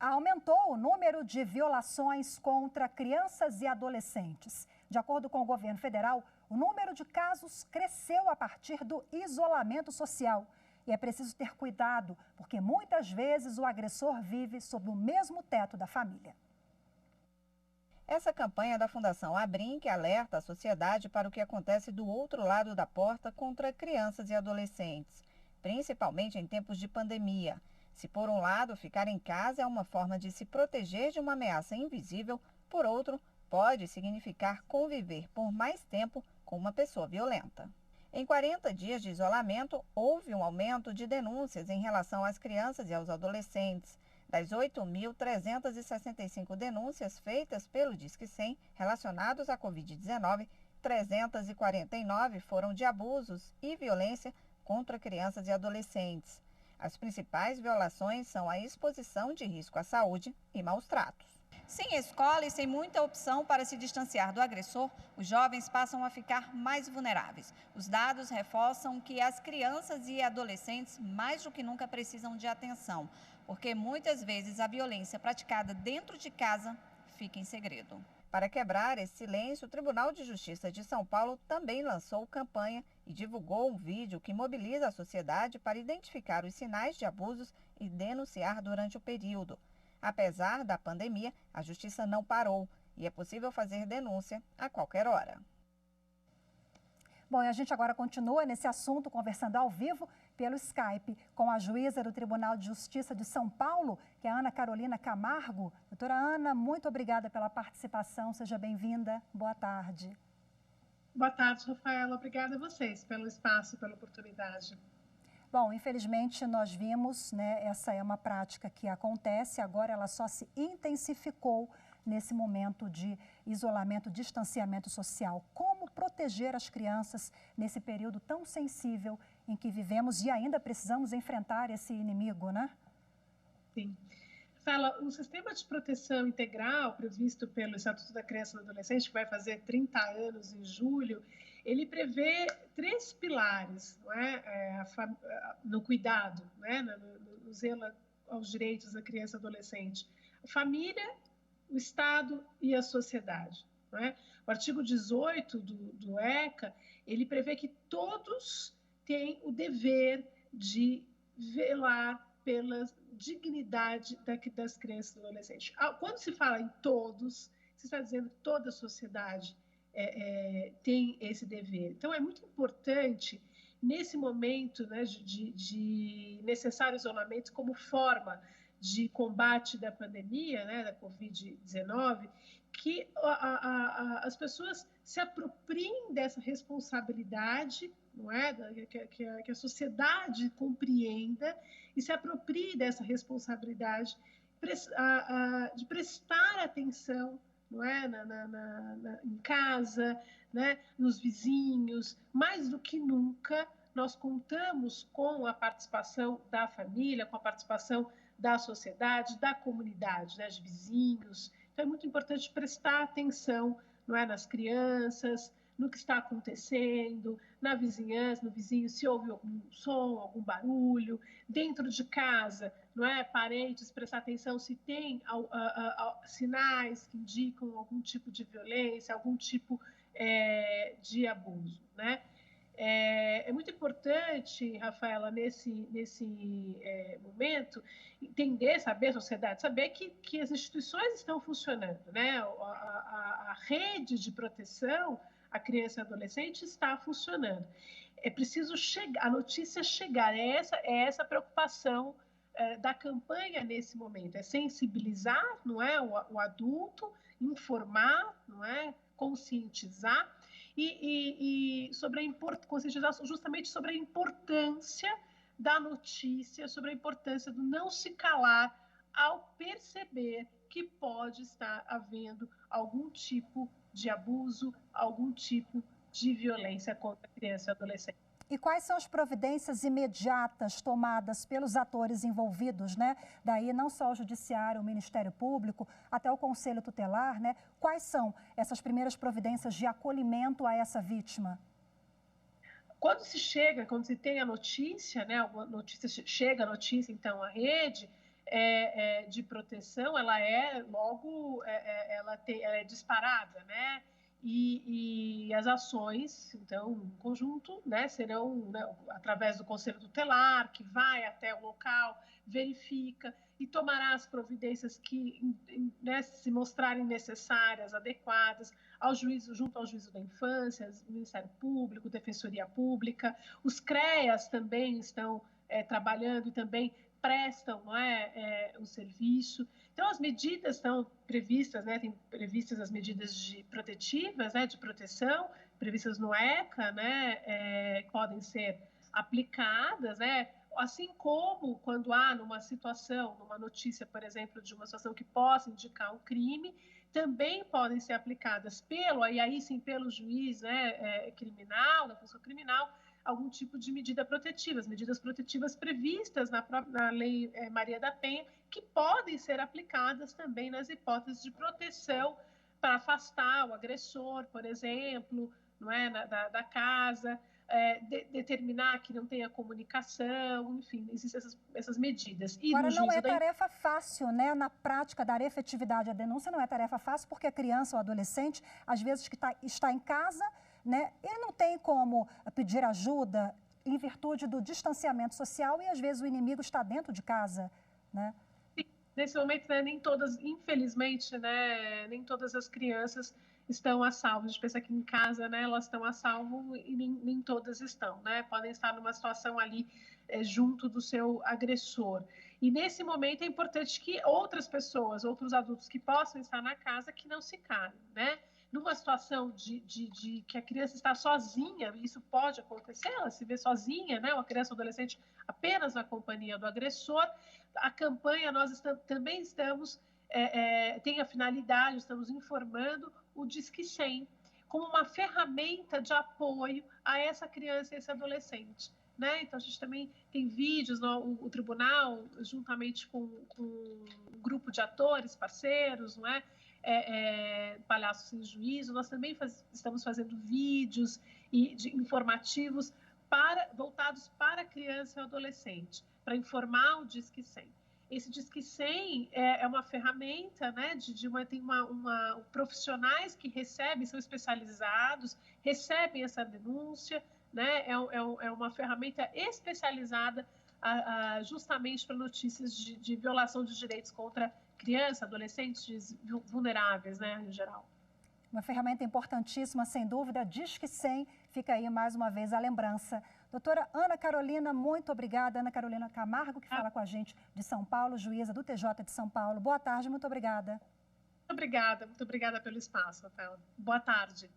Aumentou o número de violações contra crianças e adolescentes. De acordo com o governo federal, o número de casos cresceu a partir do isolamento social. E é preciso ter cuidado, porque muitas vezes o agressor vive sob o mesmo teto da família. Essa campanha da Fundação Abrinq alerta a sociedade para o que acontece do outro lado da porta contra crianças e adolescentes, principalmente em tempos de pandemia. Se por um lado ficar em casa é uma forma de se proteger de uma ameaça invisível, por outro, pode significar conviver por mais tempo com uma pessoa violenta. Em 40 dias de isolamento, houve um aumento de denúncias em relação às crianças e aos adolescentes. Das 8.365 denúncias feitas pelo Disque 100 relacionados à Covid-19, 349 foram de abusos e violência contra crianças e adolescentes. As principais violações são a exposição de risco à saúde e maus tratos. Sem escola e sem muita opção para se distanciar do agressor, os jovens passam a ficar mais vulneráveis. Os dados reforçam que as crianças e adolescentes mais do que nunca precisam de atenção, porque muitas vezes a violência praticada dentro de casa fica em segredo. Para quebrar esse silêncio, o Tribunal de Justiça de São Paulo também lançou campanha e divulgou um vídeo que mobiliza a sociedade para identificar os sinais de abusos e denunciar durante o período. Apesar da pandemia, a Justiça não parou e é possível fazer denúncia a qualquer hora. Bom, e a gente agora continua nesse assunto, conversando ao vivo pelo Skype com a juíza do Tribunal de Justiça de São Paulo, que é a Ana Carolina Camargo. Doutora Ana, muito obrigada pela participação, seja bem-vinda, boa tarde. Boa tarde, Rafaela, obrigada a vocês pelo espaço, pela oportunidade. Bom, infelizmente nós vimos, né, essa é uma prática que acontece, agora ela só se intensificou nesse momento de isolamento, distanciamento social. Como proteger as crianças nesse período tão sensível em que vivemos e ainda precisamos enfrentar esse inimigo, né? Sim. Fala, o sistema de proteção integral previsto pelo Estatuto da Criança e do Adolescente, que vai fazer 30 anos em julho, ele prevê 3 pilares, não é? No cuidado, né? no zelo aos direitos da criança e adolescente. A família, o Estado e a sociedade. Não é? O artigo 18 do ECA, ele prevê que todos têm o dever de velar pela dignidade das crianças e adolescentes. Quando se fala em todos, se está dizendo que toda a sociedade tem esse dever. Então, é muito importante, nesse momento, né, de necessário isolamento como forma de combate da pandemia, né, da Covid-19, que as pessoas se apropriem dessa responsabilidade, não é? Que a sociedade compreenda e se aproprie dessa responsabilidade de prestar atenção, não é? Em casa, né? Nos vizinhos. Mais do que nunca, nós contamos com a participação da família, com a participação da sociedade, da comunidade, né? De vizinhos. Então, é muito importante prestar atenção, não é? Nas crianças, no que está acontecendo, na vizinhança, no vizinho, se houve algum som, algum barulho, dentro de casa, não é? Parentes, prestar atenção se tem sinais que indicam algum tipo de violência, algum tipo de abuso, né? É muito importante, Rafaela, nesse momento, entender, saber, a sociedade, saber que as instituições estão funcionando, né? A rede de proteção à criança e adolescente está funcionando. É preciso a notícia chegar, é essa preocupação da campanha nesse momento, é sensibilizar, não é, o adulto, informar, não é, conscientizar, e conscientizar justamente sobre a importância da notícia, sobre a importância do não se calar ao perceber que pode estar havendo algum tipo de abuso, algum tipo de violência contra a criança e adolescente. E quais são as providências imediatas tomadas pelos atores envolvidos, né? Daí não só o Judiciário, o Ministério Público, até o Conselho Tutelar, né? Quais são essas primeiras providências de acolhimento a essa vítima? Quando se tem a notícia, né? Chega a notícia, então, à rede, de proteção, ela é logo, ela é disparada, né? E as ações, então, em conjunto, né, serão, né, através do Conselho Tutelar, que vai até o local, verifica e tomará as providências que, né, se mostrarem necessárias, adequadas, ao juízo, junto ao Juízo da Infância, Ministério Público, Defensoria Pública. Os CREAS também estão trabalhando e também prestam, não é, o serviço. Então, as medidas estão previstas, né, tem previstas as medidas protetivas, né, de proteção, previstas no ECA, né, podem ser aplicadas, né, assim como quando há numa situação, numa notícia, por exemplo, de uma situação que possa indicar um crime, também podem ser aplicadas e aí sim pelo juiz, né, criminal, da função criminal, algum tipo de medida protetiva, as medidas protetivas previstas na Lei Maria da Penha, que podem ser aplicadas também nas hipóteses de proteção para afastar o agressor, por exemplo, não é, da casa, determinar que não tenha comunicação, enfim, existem essas medidas. E agora, não é tarefa fácil, né? Na prática, dar efetividade à denúncia não é tarefa fácil, porque a criança ou adolescente, às vezes, que está em casa, né, ele não tem como pedir ajuda em virtude do distanciamento social e, às vezes, o inimigo está dentro de casa, né? Nesse momento, né, nem todas, infelizmente, né, nem todas as crianças estão a salvo. A gente pensa que em casa, né, elas estão a salvo e nem todas estão, né? Podem estar numa situação ali junto do seu agressor. E nesse momento é importante que outras pessoas, outros adultos que possam estar na casa, que não se calem, né? Numa situação de que a criança está sozinha, isso pode acontecer, ela se vê sozinha, né? Uma criança ou adolescente apenas na companhia do agressor. A campanha, nós também estamos, tem a finalidade, estamos informando o Disque 100 como uma ferramenta de apoio a essa criança e esse adolescente. Né? Então, a gente também tem vídeos, o tribunal, juntamente com um grupo de atores, parceiros, não é? Palhaços Sem Juízo, nós também estamos fazendo vídeos informativos voltados para a criança e o adolescente, para informar o Disque 100. Esse Disque 100 é uma ferramenta, né, tem profissionais que recebem, são especializados, recebem essa denúncia, né, é uma ferramenta especializada justamente para notícias de violação de direitos contra crianças, adolescentes vulneráveis, né, em geral. Uma ferramenta importantíssima, sem dúvida, Disque 100, fica aí mais uma vez a lembrança. Doutora Ana Carolina, muito obrigada. Ana Carolina Camargo, que fala com a gente de São Paulo, juíza do TJ de São Paulo. Boa tarde, muito obrigada. Muito obrigada pelo espaço, Rafael. Boa tarde.